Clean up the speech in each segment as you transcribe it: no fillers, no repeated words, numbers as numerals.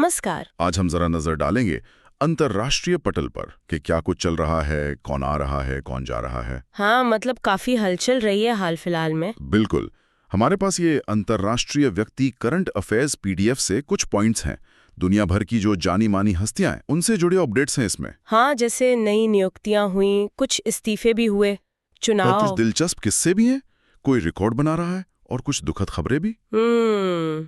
नमस्कार। आज हम जरा नजर डालेंगे अंतर्राष्ट्रीय पटल पर कि क्या कुछ चल रहा है, कौन आ रहा है, कौन जा रहा है। हाँ, मतलब काफी हलचल रही है हाल फिलहाल में। बिल्कुल। हमारे पास ये अंतर्राष्ट्रीय व्यक्ति करंट अफेयर्स पीडीएफ से कुछ पॉइंट्स हैं। दुनिया भर की जो जानी मानी हस्तियां हैं उनसे जुड़े अपडेट्स हैं इसमें। हाँ, जैसे नई नियुक्तियां हुई, कुछ इस्तीफे भी हुए, और कुछ चुनाव। दिलचस्प किस्से भी हैं। कोई रिकॉर्ड बना रहा है और कुछ दुखद खबरें भी।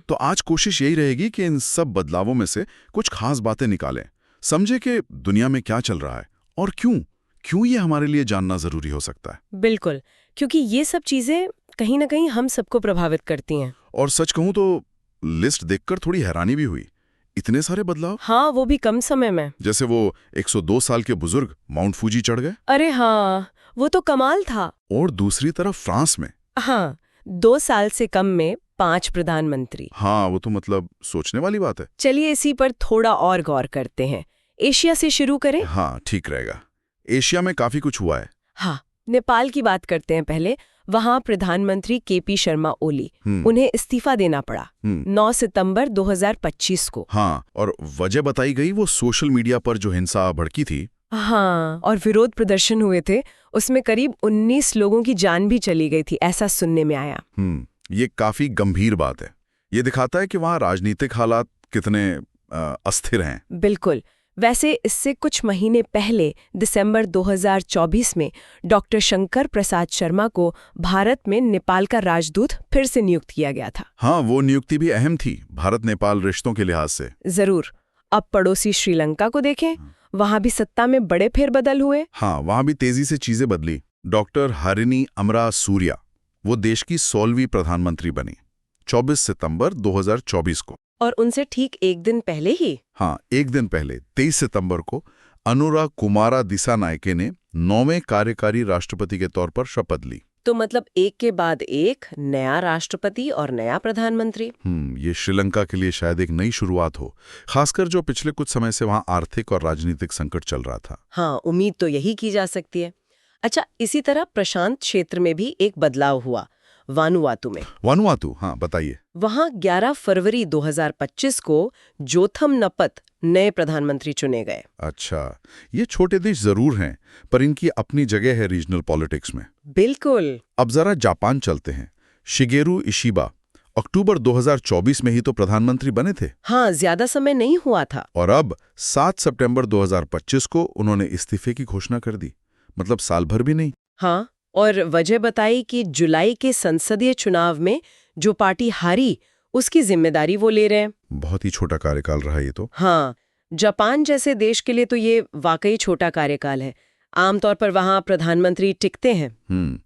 तो आज कोशिश यही रहेगी कि इन सब बदलावों में से कुछ खास बातें निकालें, समझे कि दुनिया में क्या चल रहा है और क्यों ये हमारे लिए जानना जरूरी हो सकता है। बिल्कुल, क्योंकि ये सब चीजें कहीं ना कहीं हम सबको प्रभावित करती हैं। और सच कहूं तो लिस्ट देखकर थोड़ी हैरानी भी हुई। इतने सारे बदलाव। हाँ, वो भी कम समय में। जैसे वो 102 साल के बुजुर्ग माउंट फूजी चढ़ गए। अरे हाँ, वो तो कमाल था। और दूसरी तरफ फ्रांस में। हाँ, 2 साल से कम में 5 प्रधानमंत्री। हाँ, वो तो मतलब सोचने वाली बात है। चलिए इसी पर थोड़ा और गौर करते हैं। एशिया से शुरू करें। हाँ, ठीक रहेगा। एशिया में काफी कुछ हुआ है। हाँ, नेपाल की बात करते हैं पहले। वहां प्रधानमंत्री केपी शर्मा ओली, उन्हें इस्तीफा देना पड़ा 9 सितंबर 2025 को। हाँ, और वजह बताई गई वो सोशल मीडिया पर जो हिंसा भड़की थी। हाँ, और विरोध प्रदर्शन हुए थे, उसमें करीब 19 लोगों की जान भी चली गई थी, ऐसा सुनने में आया। ये काफी गंभीर बात है। ये दिखाता है कि वहाँ राजनीतिक हालात कितने अस्थिर हैं। बिल्कुल। वैसे इससे कुछ महीने पहले दिसंबर 2024 में डॉक्टर शंकर प्रसाद शर्मा को भारत में नेपाल का राजदूत फिर से नियुक्त किया गया था। हाँ, वो नियुक्ति भी अहम थी भारत नेपाल रिश्तों के लिहाज से। जरूर। अब पड़ोसी श्रीलंका को देखें, वहां भी सत्ता में बड़े फेरबदल हुए। हाँ, वहां भी तेजी से चीजें बदली। डॉक्टर हरिनी अमरा सूर्या वो देश की 16वीं प्रधानमंत्री बनी 24 सितंबर 2024 को। और उनसे ठीक एक दिन पहले ही, हाँ, एक दिन पहले 23 सितंबर को अनुराग कुमारा दिसानायके ने 9वें कार्यकारी राष्ट्रपति के तौर पर शपथ ली। तो मतलब एक के बाद एक नया राष्ट्रपति और नया प्रधानमंत्री। ये श्रीलंका के लिए शायद एक नई शुरुआत हो, खासकर जो पिछले कुछ समय से वहां आर्थिक और राजनीतिक संकट चल रहा था। हाँ, उम्मीद तो यही की जा सकती है। अच्छा, इसी तरह प्रशांत क्षेत्र में भी एक बदलाव हुआ, वानुआतू में। वानुआतू, हाँ बताइए। वहां 11 फरवरी 2025 को जोथम नपत नए प्रधानमंत्री चुने गए। अच्छा, ये छोटे देश जरूर हैं, पर इनकी अपनी जगह है रीजनल पॉलिटिक्स में। बिल्कुल। अब जरा जापान चलते हैं। शिगेरू इशिबा अक्टूबर 2024 में ही तो प्रधानमंत्री बने थे। हाँ, ज्यादा समय नहीं हुआ था। और अब 7 सितंबर 2025 को उन्होंने इस्तीफे की घोषणा कर दी, मतलब साल भर भी नहीं। हाँ, और वजह बताई कि जुलाई के संसदीय चुनाव में जो पार्टी हारी उसकी जिम्मेदारी वो ले रहे हैं। बहुत ही छोटा कार्यकाल रहा ये तो। हाँ, जापान जैसे देश के लिए तो ये वाकई छोटा कार्यकाल है। आमतौर पर वहां प्रधानमंत्री टिकते हैं।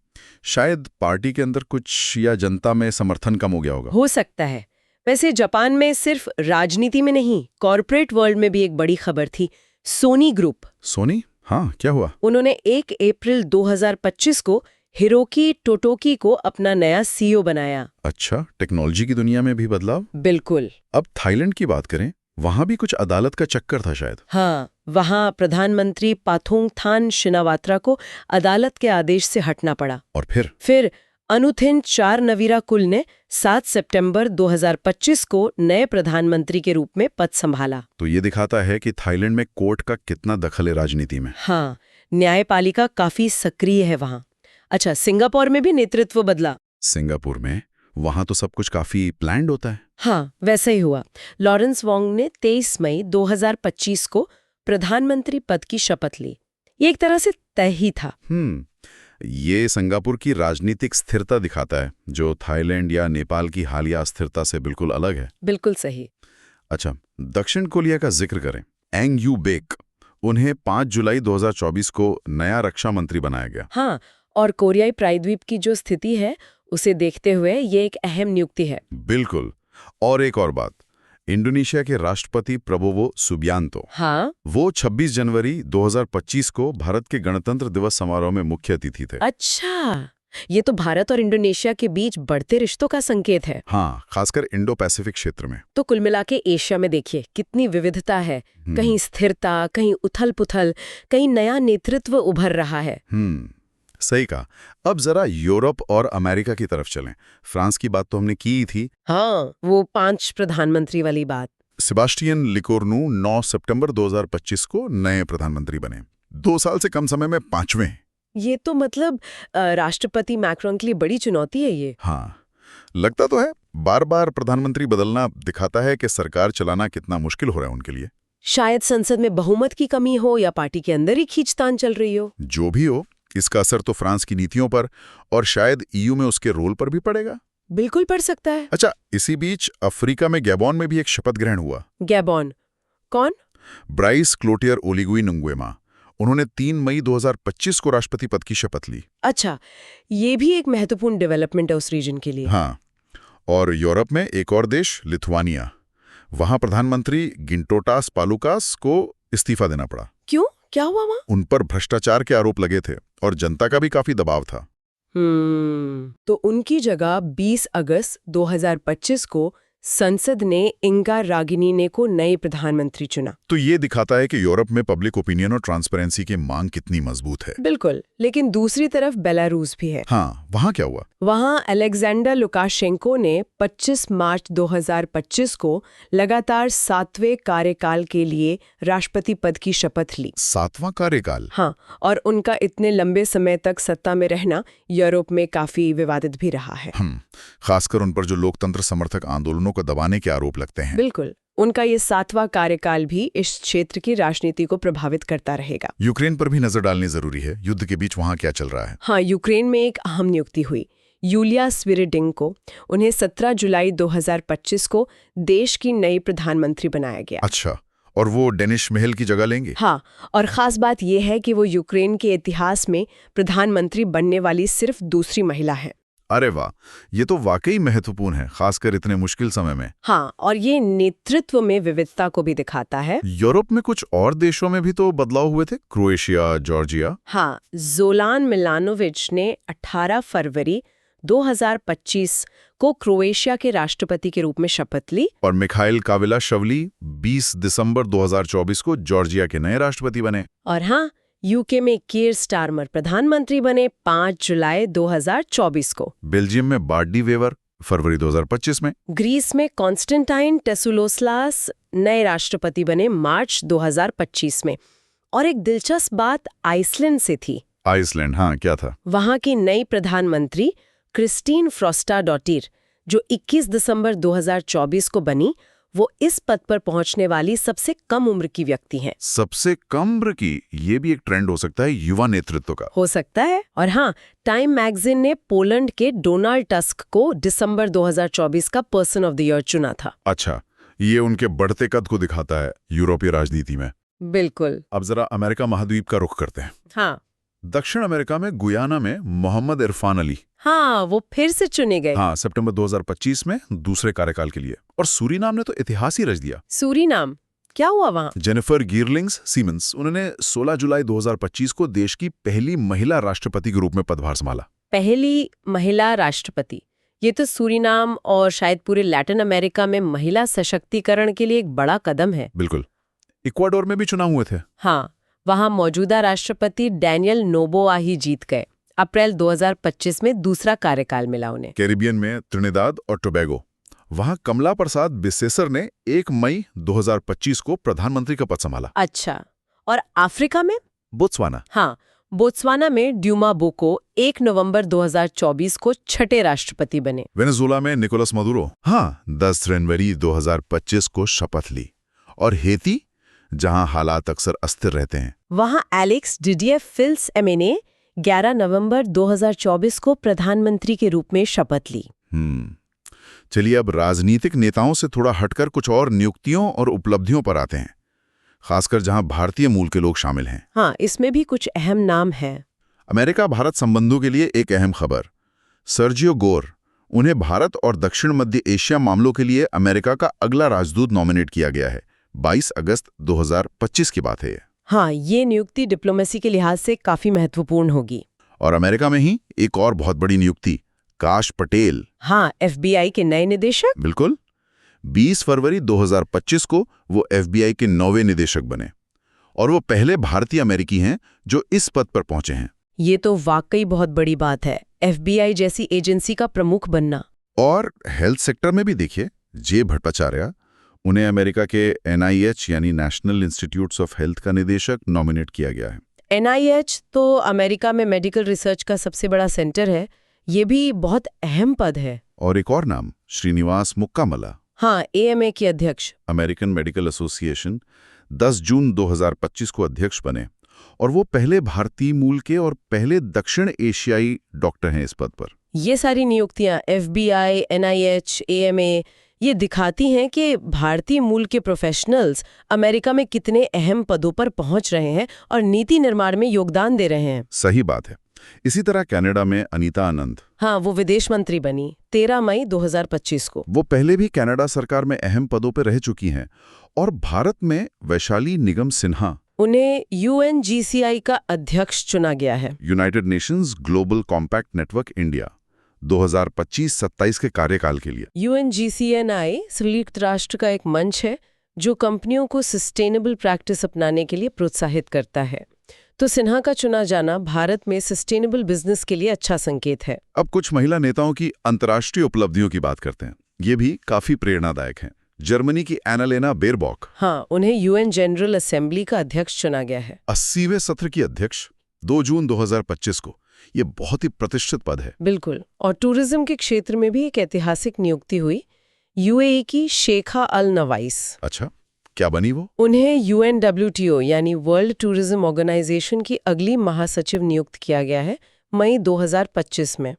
शायद पार्टी के अंदर कुछ या जनता में समर्थन कम हो गया होगा। हो सकता है। वैसे जापान में सिर्फ राजनीति में नहीं, कॉर्पोरेट वर्ल्ड में भी एक बड़ी खबर थी। सोनी ग्रुप। सोनी? हाँ, क्या हुआ? उन्होंने 1 अप्रैल 2025 को हिरोकी टोटोकी को अपना नया सीईओ बनाया। अच्छा, टेक्नोलॉजी की दुनिया में भी बदलाव। बिल्कुल। अब थाईलैंड की बात करें, वहां भी कुछ अदालत का चक्कर था शायद। हाँ, वहां प्रधानमंत्री पाथोंगथान शिनावात्रा को अदालत के आदेश से हटना पड़ा। और फिर अनुथिन चारनवीराकुल ने 7 सितंबर 2025 को नए प्रधानमंत्री के रूप में पद संभाला। तो ये दिखाता है कि थाईलैंड में कोर्ट का कितना दखल है राजनीति में। हाँ, न्यायपालिका काफी सक्रिय है वहां। अच्छा, सिंगापुर में भी नेतृत्व बदला। सिंगापुर में? वहां तो सब कुछ काफी प्लान्ड होता है। हाँ, वैसा ही हुआ। लॉरेंस वोंग ने 23 मई 2025 को प्रधानमंत्री पद की शपथ ली। ये एक तरह से तय ही था। ये सिंगापुर की राजनीतिक स्थिरता दिखाता है, जो थाईलैंड या नेपाल की हालिया अस्थिरता से बिल्कुल अलग है। बिल्कुल सही। अच्छा, दक्षिण कोरिया का जिक्र करें। एंग यू बेक, उन्हें 5 जुलाई 2024 को नया रक्षा मंत्री बनाया गया। हाँ, और कोरियाई प्रायद्वीप की जो स्थिति है उसे देखते हुए ये एक अहम नियुक्ति है। बिल्कुल। और एक और बात, इंडोनेशिया के राष्ट्रपति प्रबोवो सुबियांतो, हाँ, वो 26 जनवरी 2025 को भारत के गणतंत्र दिवस समारोह में मुख्य अतिथि थे। अच्छा, ये तो भारत और इंडोनेशिया के बीच बढ़ते रिश्तों का संकेत है। हाँ, खासकर इंडो पैसिफिक क्षेत्र में। तो कुल मिला के एशिया में देखिए कितनी विविधता है। कहीं स्थिरता, कहीं उथल-पुथल, कहीं नया नेतृत्व उभर रहा है। सही कहा। अब जरा यूरोप और अमेरिका की तरफ चलें। फ्रांस की बात तो हमने की ही थी। हाँ, वो 5 प्रधानमंत्री वाली बात। सेबास्टियन लिकोर्नू 9 सितंबर 2025 को नए प्रधानमंत्री बने। 2 साल से कम समय में 5वें। ये तो मतलब राष्ट्रपति मैक्रोन के लिए बड़ी चुनौती है ये। हाँ, लगता तो है। बार बार प्रधानमंत्री बदलना दिखाता है कि सरकार चलाना कितना मुश्किल हो रहा है उनके लिए। शायद संसद में बहुमत की कमी हो या पार्टी के अंदर ही खींचतान चल रही हो। जो भी हो, इसका असर तो फ्रांस की नीतियों पर और शायद ईयू में उसके रोल पर भी पड़ेगा। बिल्कुल पड़ सकता है। अच्छा, इसी बीच अफ्रीका में गैबोन में भी एक शपथ ग्रहण हुआ। गैबोन? कौन? ब्राइस क्लोटियर ओलीगुई नुंगवेमा। उन्होंने 3 मई 2025 को राष्ट्रपति पद की शपथ ली। अच्छा, ये भी एक महत्वपूर्ण डेवलपमेंट है उस रीजन के लिए। हाँ, और यूरोप में एक और देश लिथुआनिया, वहां प्रधानमंत्री गिंटोटास पालुकास को इस्तीफा देना पड़ा। क्यों? क्या हुआ वहां? उन पर भ्रष्टाचार के आरोप लगे थे और जनता का भी काफी दबाव था। तो उनकी जगह 20 अगस्त 2025 को संसद ने इंगा रागिनीने को नए प्रधानमंत्री चुना। तो ये दिखाता है कि यूरोप में पब्लिक ओपिनियन और ट्रांसपेरेंसी की मांग कितनी मजबूत है। बिल्कुल, लेकिन दूसरी तरफ बेलारूस भी है। हाँ, वहां क्या हुआ? वहां अलेक्जेंडर लुकाशेंको ने 25 मार्च 2025 को लगातार 7वें कार्यकाल के लिए राष्ट्रपति पद की शपथ ली। 7वां कार्यकाल? हाँ, और उनका इतने लंबे समय तक सत्ता में रहना यूरोप में काफी विवादित भी रहा है। खासकर उन पर जो लोकतंत्र समर्थक आंदोलनों को दबाने के आरोप लगते हैं। बिल्कुल, उनका ये 7वां कार्यकाल भी इस क्षेत्र की राजनीति को प्रभावित करता रहेगा। यूक्रेन पर भी नजर डालनी जरूरी है। युद्ध के बीच वहां क्या चल रहा है? हाँ, यूक्रेन में एक अहम नियुक्ति हुई यूलिया स्विरिडेंको। उन्हें 17 जुलाई 2025 को देश की नई प्रधानमंत्री बनाया गया। अच्छा, और वो डेनिश महल की जगह लेंगे? हाँ, और खास बात यह है कि वो यूक्रेन के इतिहास में प्रधानमंत्री बनने वाली सिर्फ दूसरी महिला है। अरे वाह, ये तो वाकई महत्वपूर्ण है, खासकर इतने मुश्किल समय में। हाँ, और ये नेतृत्व में विविधता को भी दिखाता है। यूरोप में कुछ और देशों में भी तो बदलाव हुए थे, क्रोएशिया, जॉर्जिया। हाँ, जोलान मिलानोविच ने 18 फरवरी 2025 को क्रोएशिया के राष्ट्रपति के रूप में शपथ ली। और मिखाइल काविलाशवली 20 दिसंबर 2024 को जॉर्जिया के नए राष्ट्रपति बने। और हाँ, यूके में कीर स्टारमर प्रधानमंत्री बने 5 जुलाई 2024 को। बेल्जियम में बार्डी वेवर फरवरी 2025 में। ग्रीस में कॉन्स्टेंटाइन टेसुलोस्लास नए राष्ट्रपति बने मार्च 2025 में। और एक दिलचस्प बात आइसलैंड से थी। आइसलैंड? हाँ, क्या था? वहां की नई प्रधानमंत्री क्रिस्टीन फ्रॉस्टाडोटिर, जो 21 दिसंबर 2024 को बनी, वो इस पद पर पहुंचने वाली सबसे कम उम्र की व्यक्ति हैं। सबसे कम उम्र की? ये भी एक ट्रेंड हो सकता है युवा नेतृत्व का। हो सकता है। और हाँ, टाइम मैगजीन ने पोलैंड के डोनाल्ड टस्क को दिसंबर 2024 का पर्सन ऑफ द ईयर चुना था। अच्छा, ये उनके बढ़ते कद को दिखाता है यूरोपीय राजनीति में। बिल्कुल। अब जरा अमेरिका महाद्वीप का रुख करते हैं। हाँ, दक्षिण अमेरिका में गुयाना में मोहम्मद इरफान अली। हाँ, वो फिर से चुने गए। हाँ, सितंबर 2025 में दूसरे कार्यकाल के लिए। और सूरीनाम ने तो इतिहास ही रच दिया। सूरीनाम? क्या हुआ वहां? जेनिफर गियरलिंग्स सीमंस, उन्होंने 16 जुलाई 2025 को देश की पहली महिला राष्ट्रपति के रूप में पदभार संभाला। पहली महिला राष्ट्रपति? ये तो सूरीनाम और शायद पूरे लैटिन अमेरिका में महिला सशक्तिकरण के लिए एक बड़ा कदम है। बिल्कुल। इक्वाडोर में भी चुनाव हुए थे। हाँ, वहां मौजूदा राष्ट्रपति डैनियल नोबोआ ही जीत गए। अप्रैल 2025 में दूसरा कार्यकाल मिला उन्हें। कैरिबियन में त्रिनिदाद और टोबैगो, वहां कमला प्रसाद बिसेसर ने 1 मई 2025 को प्रधानमंत्री का पद संभाला। अच्छा, और अफ्रीका में? बोत्सवाना। हाँ, बोत्सवाना में ड्यूमा बोको 1 नवंबर 2024 को छठे राष्ट्रपति बने। वेनेजुएला में निकोलस मदुरो, हाँ, 10 जनवरी 2025 को शपथ ली। और हेती, जहां हालात अक्सर अस्थिर रहते हैं, वहां एलेक्स डिडिये फिल्स-एमे ने 11 नवंबर 2024 को प्रधानमंत्री के रूप में शपथ ली। चलिए अब राजनीतिक नेताओं से थोड़ा हटकर कुछ और नियुक्तियों और उपलब्धियों पर आते हैं, खासकर जहां भारतीय मूल के लोग शामिल हैं। हाँ, इसमें भी कुछ अहम नाम हैं। अमेरिका भारत संबंधों के लिए एक अहम खबर, सर्जियो गोर, उन्हें भारत और दक्षिण मध्य एशिया मामलों के लिए अमेरिका का अगला राजदूत नॉमिनेट किया गया है। 22 अगस्त 2025 की बात है ये। हाँ, ये नियुक्ति डिप्लोमेसी के लिहाज से काफी महत्वपूर्ण होगी। और अमेरिका में ही एक और बहुत बड़ी नियुक्ति, काश पटेल। हाँ, FBI के नए निदेशक। बिल्कुल। 20 फरवरी 2025 को वो FBI के 9वें निदेशक बने और वो पहले भारतीय अमेरिकी हैं जो इस पद पर पहुंचे हैं। ये तो वाकई बहुत बड़ी बात है, FBI जैसी एजेंसी का प्रमुख बनना। और हेल्थ सेक्टर में भी देखिए, जे भट्टाचार्य, उन्हें अमेरिका के NIH यानी नेशनल इंस्टीट्यूट्स ऑफ हेल्थ का निदेशक नॉमिनेट किया गया है। NIH तो अमेरिका में मेडिकल रिसर्च का सबसे बड़ा सेंटर है। ये भी बहुत अहम पद है। और एक और नाम, श्रीनिवास मुक्कामला। हाँ, AMA के अध्यक्ष। अमेरिकन मेडिकल एसोसिएशन 10 जून 2025 को अध्यक्ष बने और वो पहले भारतीय मूल के और पहले दक्षिण एशियाई डॉक्टर हैं इस पद पर। ये सारी नियुक्तियां FBI, NIH, AMA ये दिखाती हैं कि भारतीय मूल के प्रोफेशनल्स अमेरिका में कितने अहम पदों पर पहुंच रहे हैं और नीति निर्माण में योगदान दे रहे हैं। सही बात है। इसी तरह कनाडा में अनीता आनंद, हाँ, वो विदेश मंत्री बनी 13 मई 2025 को। वो पहले भी कनाडा सरकार में अहम पदों पर रह चुकी हैं। और भारत में वैशाली निगम सिन्हा, उन्हें UNGCI का अध्यक्ष चुना गया है। United Nations global compact network India 2025-27 के कार्यकाल के लिए। UNGCNI संयुक्त राष्ट्र का एक मंच है जो कंपनियों को सस्टेनेबल प्रैक्टिस अपनाने के लिए प्रोत्साहित करता है। तो सिन्हा का चुना जाना भारत में सस्टेनेबल बिजनेस के लिए अच्छा संकेत है। अब कुछ महिला नेताओं की अंतर्राष्ट्रीय उपलब्धियों की बात करते हैं। ये भी काफी प्रेरणादायक हैं। जर्मनी की एनालेना बेरबॉक, हाँ, उन्हें UN जनरल असेंबली का अध्यक्ष चुना गया है। 80वें सत्र की अध्यक्ष 2 जून 2025 को। ये बहुत ही प्रतिष्ठित पद है। बिल्कुल। और टूरिज्म के क्षेत्र में भी एक ऐतिहासिक नियुक्ति हुई, UAE की शेखा अल नवाइस। अच्छा, क्या बनी वो? उन्हें UNWTO यानी वर्ल्ड टूरिज्म ऑर्गेनाइजेशन की अगली महासचिव नियुक्त किया गया है मई 2025 में।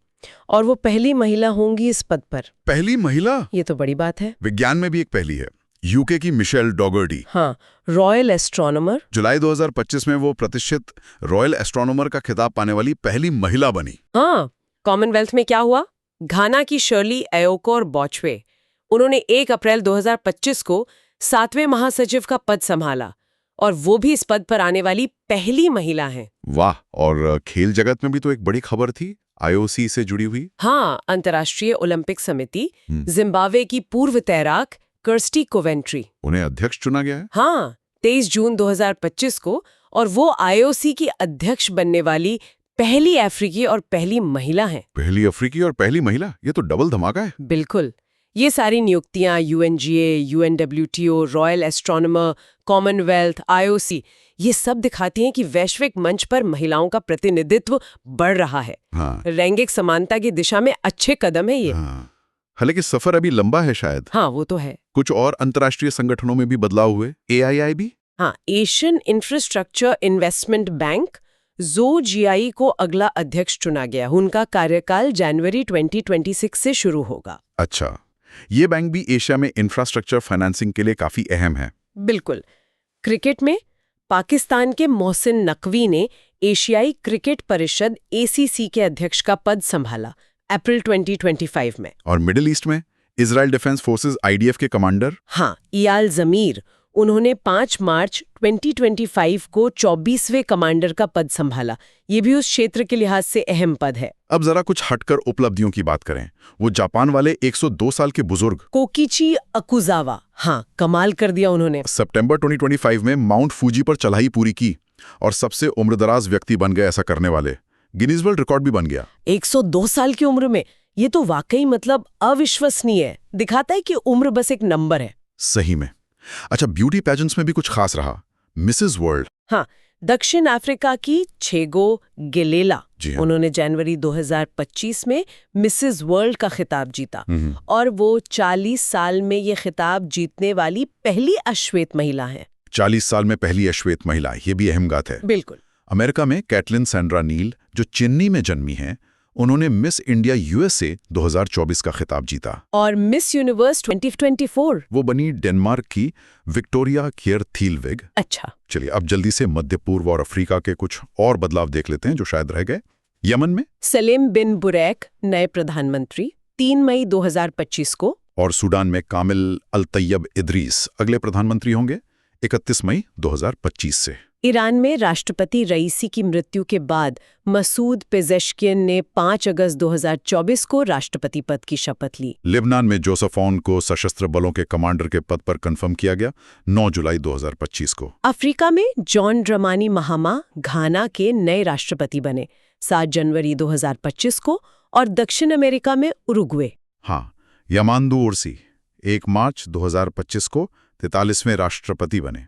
और वो पहली महिला होंगी इस पद पर। पहली महिला? ये तो बड़ी बात है। विज्ञान में भी एक पहली है, UK की मिशेल डॉगर्टी। हाँ, रॉयल एस्ट्रोनॉमर। जुलाई 2025 में वो प्रतिष्ठित रॉयल एस्ट्रोनॉमर का खिताब पाने वाली पहली महिला बनी। हाँ, कॉमनवेल्थ में क्या हुआ? घाना की शर्ली एयोकोर बॉचवे, उन्होंने 1 अप्रैल 2025 को 7वें महासचिव का पद संभाला और वो भी इस पद पर आने वाली पहली महिला हैं। वाह। और खेल जगत में भी तो एक बड़ी खबर थी, IOC से जुड़ी हुई। हाँ, अंतर्राष्ट्रीय ओलंपिक समिति, जिम्बाब्वे की पूर्व तैराक कर्स्टी कोवेंट्री, उन्हें अध्यक्ष चुना गया है। हाँ, 23 जून 2025 को। और वो IOC की अध्यक्ष बनने वाली पहली अफ्रीकी और पहली महिला हैं। पहली अफ्रीकी और पहली महिला, ये तो डबल धमाका है। बिल्कुल। ये सारी नियुक्तियां UNGA, UNWTO, royal astronomer, Commonwealth, IOC ये सब दिखाती हैं कि वैश्विक मंच पर महिलाओं का प्रतिनिधित्व बढ़ रहा है। हाँ। लैंगिक समानता की दिशा में अच्छे कदम है ये। हाँ। हालांकि सफर अभी लंबा है शायद। हाँ, वो तो है। कुछ और अंतर्राष्ट्रीय संगठनों में भी बदलाव हुए। AIIB, हाँ, Asian infrastructure investment bank ZOGI को अगला अध्यक्ष चुना गया। उनका कार्यकाल जनवरी 2026 से शुरू होगा। अच्छा, ये बैंक भी एशिया में इंफ्रास्ट्रक्चर फाइनेंसिंग के लिए काफी अहम है। बिल्कुल। क्रिकेट में पाकिस्तान के मोहसिन नकवी ने एशियाई क्रिकेट परिषद ACC के अध्यक्ष का पद संभाला अप्रैल 2025 में। और मिडिल ईस्ट में इजराइल डिफेंस फोर्सेस IDF के कमांडर, हाँ, इयाल जमीर, उन्होंने 5 मार्च 2025 को 24वें कमांडर का पद संभाला। ये भी उस क्षेत्र के लिहाज से अहम पद है। अब जरा कुछ हटकर उपलब्धियों की बात करें। वो जापान वाले 102 साल के बुजुर्ग कोकिची अकुजावा, हाँ, कमाल कर दिया उन्होंने। सितंबर 2025 में माउंट फूजी पर चढ़ाई पूरी की और सबसे उम्रदराज व्यक्ति बन गए ऐसा करने वाले। गिनीज वर्ल्ड रिकॉर्ड भी बन गया 102 साल की उम्र में। ये तो वाकई मतलब अविश्वसनीय है। दिखाता है कि उम्र बस एक नंबर है। सही में। अच्छा, ब्यूटी पेजेंट्स में भी कुछ खास रहा। मिसेस वर्ल्ड, हाँ, दक्षिण अफ्रीका की छेगो गिलेला, उन्होंने जनवरी 2025 में मिसेस वर्ल्ड का खिताब जीता और वो 40 साल में ये खिताब जीतने वाली पहली अश्वेत महिला हैं। 40 साल में पहली अश्वेत महिला, ये भी अहम बात है। बिल्कुल। अमेरिका में कैटलिन सैंड्रा नील, जो चेन्नई में जन्मी हैं, उन्होंने मिस इंडिया USA 2024 का खिताब जीता। और मिस यूनिवर्स 2024 वो बनी डेनमार्क की विक्टोरिया कियर थीलविग। अच्छा, चलिए अब जल्दी से मध्य पूर्व और अफ्रीका के कुछ और बदलाव देख लेते हैं जो शायद रह गए। यमन में सलीम बिन बुरैक नए प्रधानमंत्री 3 मई 2025 को। और सूडान में कामिल अल तैयब इदरीस अगले प्रधानमंत्री होंगे 31 मई 2025 से। ईरान में राष्ट्रपति रईसी की मृत्यु के बाद मसूद पेजेश्कियन ने 5 अगस्त 2024 को राष्ट्रपति पद की शपथ ली। लेबनान में जोसेफ ऑन को सशस्त्र बलों के कमांडर के पद पर कंफर्म किया गया 9 जुलाई 2025 को। अफ्रीका में जॉन ड्रमानी महामा घाना के नए राष्ट्रपति बने 7 जनवरी 2025 को। और दक्षिण अमेरिका में उरुग्वे, हाँ, यामांदू उर्सी 1 मार्च 2025 को 43वें राष्ट्रपति बने।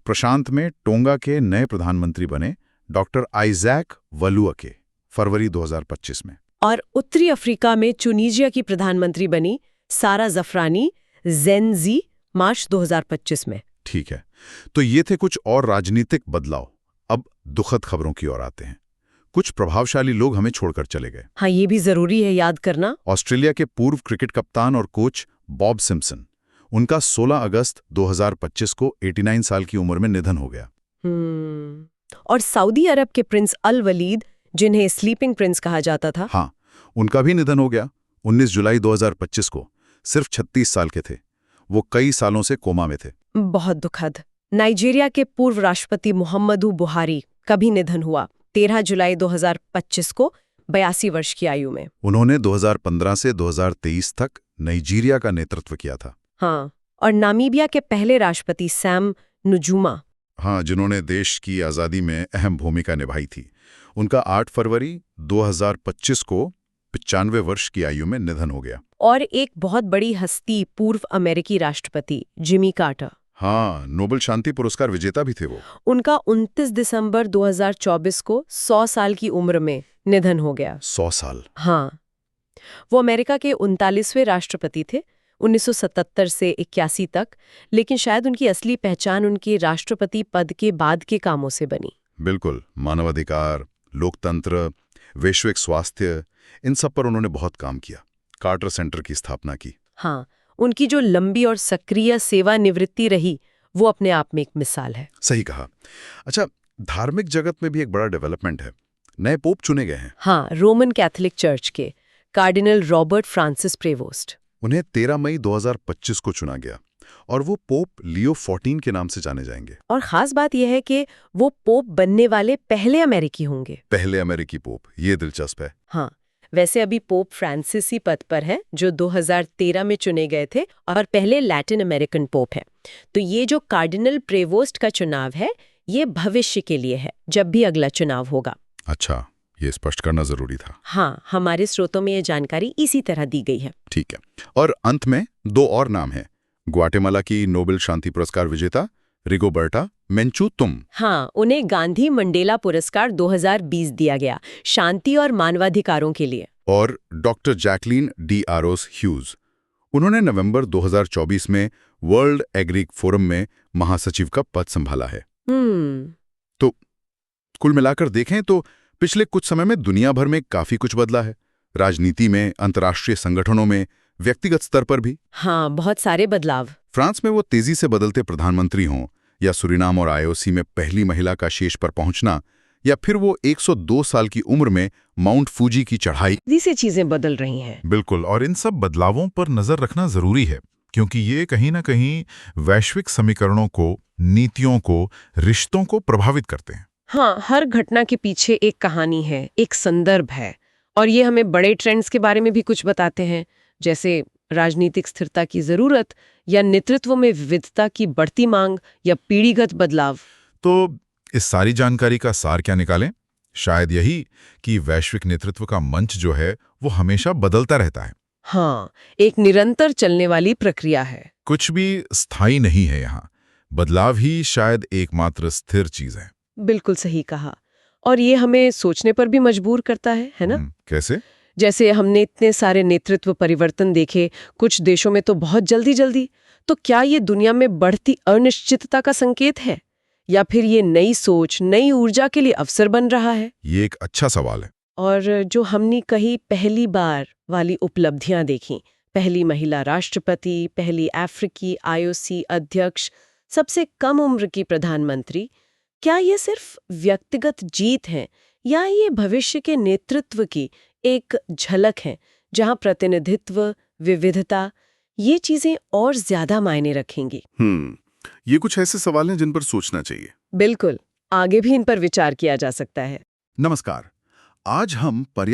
प्रशांत में टोंगा के नए प्रधानमंत्री बने डॉक्टर आइजैक वलुअके फरवरी 2025 में। और उत्तरी अफ्रीका में चुनीजिया की प्रधानमंत्री बनी सारा ज़फ़रानी ज़ेनज़ी मार्च 2025 में। ठीक है, तो ये थे कुछ और राजनीतिक बदलाव। अब दुखद खबरों की ओर आते हैं। कुछ प्रभावशाली लोग हमें छोड़कर चले गए। हाँ, ये भी जरूरी है याद करना। ऑस्ट्रेलिया के पूर्व क्रिकेट कप्तान और कोच बॉब सिम्पसन, उनका 16 अगस्त 2025 को 89 साल की उम्र में निधन हो गया। और सऊदी अरब के प्रिंस अल वलीद, जिन्हें स्लीपिंग प्रिंस कहा जाता था, हाँ, उनका भी निधन हो गया 19 जुलाई 2025 को। सिर्फ 36 साल के थे। वो कई सालों से कोमा में थे। बहुत दुखद। नाइजीरिया के पूर्व राष्ट्रपति मुहम्मदू बुहारी का भी निधन हुआ 13 जुलाई 2025 को 82 वर्ष की आयु में। उन्होंने 2015 से 2023 तक नाइजीरिया का नेतृत्व किया था। हाँ, और नामीबिया के पहले राष्ट्रपति सैम नुजुमा, हाँ, जिन्होंने देश की आज़ादी में अहम भूमिका निभाई थी। उनका 8 फरवरी 2025 को 95 वर्ष की आयु में निधन हो गया। और एक बहुत बड़ी हस्ती पूर्व अमेरिकी राष्ट्रपति जिमी कार्टर, हाँ, नोबेल शांति पुरस्कार विजेता भी थे वो। उनका 29 दिसंबर 2024 को 100 साल की उम्र में निधन हो गया। 100 साल? हाँ, वो अमेरिका के 39वें राष्ट्रपति थे 1977 से 81 तक, लेकिन शायद उनकी असली पहचान उनके राष्ट्रपति पद के बाद के कामों से बनी। बिल्कुल, मानवाधिकार, लोकतंत्र, वैश्विक स्वास्थ्य, इन सब पर उन्होंने बहुत काम किया। कार्टर सेंटर की स्थापना की। हाँ, उनकी जो लंबी और सक्रिय सेवानिवृत्ति रही, वो अपने आप में एक मिसाल है। सही कहा। अच्छा, धार्मिक जगत में भी एक बड़ा डेवलपमेंट है। नए पोप चुने गए हैं। हाँ, रोमन कैथोलिक चर्च के कार्डिनल रॉबर्ट फ्रांसिस प्रेवोस्ट। उन्हें 13 मई 2025 को चुना गया और वो पोप लियो 14 के नाम से जाने जाएंगे। और खास बात यह है कि वो पोप बनने वाले पहले अमेरिकी होंगे। पहले अमेरिकी पोप, ये दिलचस्प है। हाँ, वैसे अभी पोप फ्रांसिस ही पद पर हैं, जो 2013 में चुने गए थे और पहले लैटिन अमेरिकन पोप हैं। तो ये जो कार्डिनल प्रेवोस्ट का चुनाव है, ये भविष्य के लिए है, जब भी अगला चुनाव होगा। अच्छा, ये स्पष्ट करना जरूरी था। हाँ, हमारे स्रोतों में ये जानकारी इसी तरह दी गई है। ठीक है, और अंत में 2 और नाम हैं। ग्वाटेमाला की नोबेल शांति पुरस्कार विजेता रिगोबर्टा मेंचू। हाँ, उन्हें गांधी मंडेला पुरस्कार 2020 दिया गया, शांति और मानवाधिकारों के लिए। और डॉक्टर जैकलीन डी आरोस ह्यूज, उन्होंने नवंबर 2024 में वर्ल्ड एग्रीक फोरम में महासचिव का पद संभाला है। तो कुल मिलाकर देखें तो पिछले कुछ समय में दुनिया भर में काफी कुछ बदला है। राजनीति में, अंतर्राष्ट्रीय संगठनों में, व्यक्तिगत स्तर पर भी। हाँ, बहुत सारे बदलाव। फ्रांस में वो तेजी से बदलते प्रधानमंत्री हों, या सुरीनाम और आईओसी में पहली महिला का शीर्ष पर पहुंचना, या फिर वो 102 साल की उम्र में माउंट फूजी की चढ़ाई, से चीजें बदल रही हैं। बिल्कुल, और इन सब बदलावों पर नजर रखना जरूरी है, क्योंकि ये कहीं ना कहीं वैश्विक समीकरणों को, नीतियों को, रिश्तों को प्रभावित करते हैं। हाँ, हर घटना के पीछे एक कहानी है, एक संदर्भ है, और ये हमें बड़े ट्रेंड्स के बारे में भी कुछ बताते हैं, जैसे राजनीतिक स्थिरता की जरूरत, या नेतृत्व में विविधता की बढ़ती मांग, या पीढ़ीगत बदलाव। तो इस सारी जानकारी का सार क्या निकालें? शायद यही कि वैश्विक नेतृत्व का मंच जो है वो हमेशा बदलता रहता है। हाँ, एक निरंतर चलने वाली प्रक्रिया है। कुछ भी स्थायी नहीं है यहाँ। बदलाव ही शायद एकमात्र स्थिर चीज है। बिल्कुल सही कहा। और ये हमें सोचने पर भी मजबूर करता है ना? कैसे? जैसे हमने इतने सारे नेतृत्व परिवर्तन देखे, कुछ देशों में तो बहुत जल्दी, तो क्या ये दुनिया में बढ़ती अनिश्चितता का संकेत है, या फिर ये नई सोच, नई ऊर्जा के लिए अवसर बन रहा है? ये एक अच्छा सवाल है। और जो हमने कही पहली बार वाली उपलब्धियां देखी, पहली महिला राष्ट्रपति, पहली अफ्रीकी आईओसी अध्यक्ष, सबसे कम उम्र की प्रधानमंत्री, क्या ये सिर्फ व्यक्तिगत जीत है, या ये भविष्य के नेतृत्व की एक झलक है, जहां प्रतिनिधित्व, विविधता, ये चीजें और ज्यादा मायने रखेंगी? ये कुछ ऐसे सवाल हैं जिन पर सोचना चाहिए। बिल्कुल, आगे भी इन पर विचार किया जा सकता है। नमस्कार, आज हम पर्यावरण